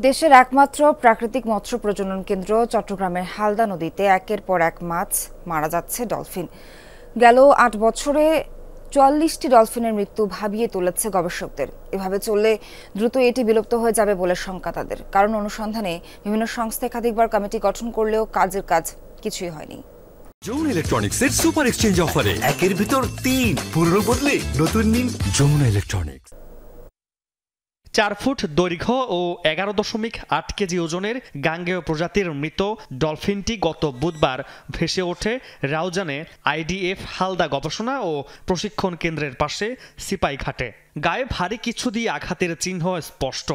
দেশের একমাত্র প্রাকৃতিক মৎস্য প্রজনন কেন্দ্র চট্টগ্রামের হালদা নদীতে একের পর এক মাছ মারা যাচ্ছে ডলফিন। গেল ৮ বছরে ৪৪টি ডলফিনের মৃত্যু ভাবিয়ে তুলেছে গবেষকদের। এভাবে চললে দ্রুত এটি বিলুপ্ত হয়ে যাবে বলে শঙ্কা তাদের। কারণ অনুসন্ধানে বিভিন্ন সংস্থা একাধিকবার কমিটি গঠন করলেও কাজের কাজ কিছুই হয়নি। যমুনা ইলেকট্রনিক্সের সুপার এক্সচেঞ্জ অফারে একের ভিতর ৩ পুরনো বদলে নতুন নিন যমুনা ইলেকট্রনিক্স। ৪ ফুট দৈর্ঘ্য ও ১১.৮ কেজি ওজনের গাঙ্গেয় প্রজাতির মৃত ডলফিনটি গত বুধবার ভেসে ওঠে রাউজানে আইডিএফ হালদা গবেষণা ও প্রশিক্ষণ কেন্দ্রের পাশে সিপাইঘাটে। গায়ে ভারী কিছু দিয়ে আঘাতের চিহ্ন স্পষ্ট।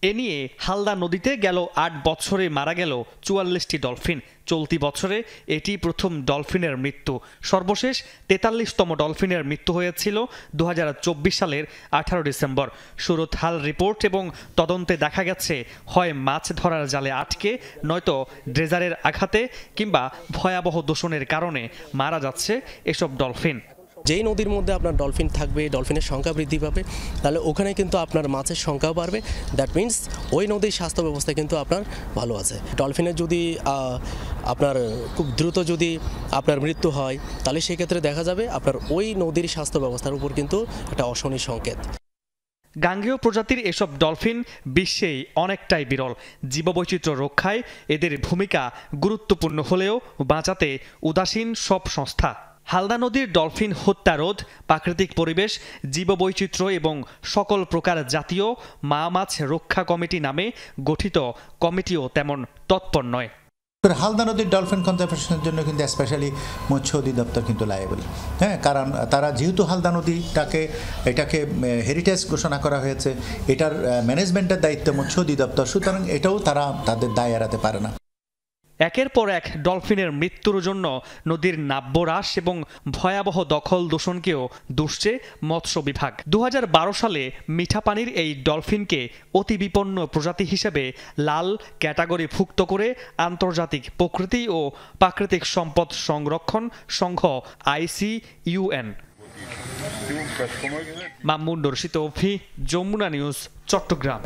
এ নিয়ে হালদা নদীতে গেল ৮ বছরে মারা গেল ৪৪টি ডলফিন। চলতি বছরে এটি প্রথম ডলফিনের মৃত্যু। সর্বশেষ ৪৩তম ডলফিনের মৃত্যু হয়েছিল ২০২৪ সালের ১৮ ডিসেম্বর। সুরতহাল রিপোর্ট এবং তদন্তে দেখা গেছে হয় মাছ ধরার জালে আটকে, নয়তো ড্রেজারের আঘাতে কিংবা ভয়াবহ দূষণের কারণে মারা যাচ্ছে এসব ডলফিন। যেই নদীর মধ্যে আপনার ডলফিন থাকবে, ডলফিনের সংখ্যা বৃদ্ধি পাবে, তাহলে ওখানে কিন্তু আপনার মাছের সংখ্যাও বাড়বে। দ্যাট মিনস ওই নদীর স্বাস্থ্য ব্যবস্থা কিন্তু আপনার ভালো আছে। ডলফিনের যদি আপনার খুব দ্রুত যদি আপনার মৃত্যু হয়, তাহলে সেক্ষেত্রে দেখা যাবে আপনার ওই নদীর স্বাস্থ্য ব্যবস্থার উপর কিন্তু একটা অশনি সংকেত। গাঙ্গেয় প্রজাতির এসব ডলফিন বিশ্বেই অনেকটাই বিরল। জীববৈচিত্র্য রক্ষায় এদের ভূমিকা গুরুত্বপূর্ণ হলেও বাঁচাতে উদাসীন সব সংস্থা। হালদা নদীর ডলফিন হত্যা রোধ, প্রাকৃতিক পরিবেশ, জীববৈচিত্র্য এবং সকল প্রকার জাতীয় মা মাছ রক্ষা কমিটি নামে গঠিত কমিটিও তেমন তৎপর নয়। হালদা নদীর ডলফিন কনজারভেশনের জন্য কিন্তু স্পেশালি মৎস্য অধিদপ্তর কিন্তু লায়েবল। কারণ তারা যেহেতু হালদা নদীটাকে এটাকে হেরিটেজ ঘোষণা করা হয়েছে, এটার ম্যানেজমেন্টের দায়িত্ব মৎস্য অধিদপ্তর, সুতরাং এটাও তারা তাদের দায় এড়াতে পারে না। একের পর এক ডলফিনের মৃত্যুর জন্য নদীর নাব্য হ্রাস এবং ভয়াবহ দখল দূষণকেও দুষছে মৎস্য বিভাগ। ২০১২ সালে মিঠা পানির এই ডলফিনকে অতি বিপন্ন প্রজাতি হিসেবে লাল ক্যাটাগরিভুক্ত করে আন্তর্জাতিক প্রকৃতি ও প্রাকৃতিক সম্পদ সংরক্ষণ সংঘ ICUN। মামুন রশিদ, যমুনা নিউজ, চট্টগ্রাম।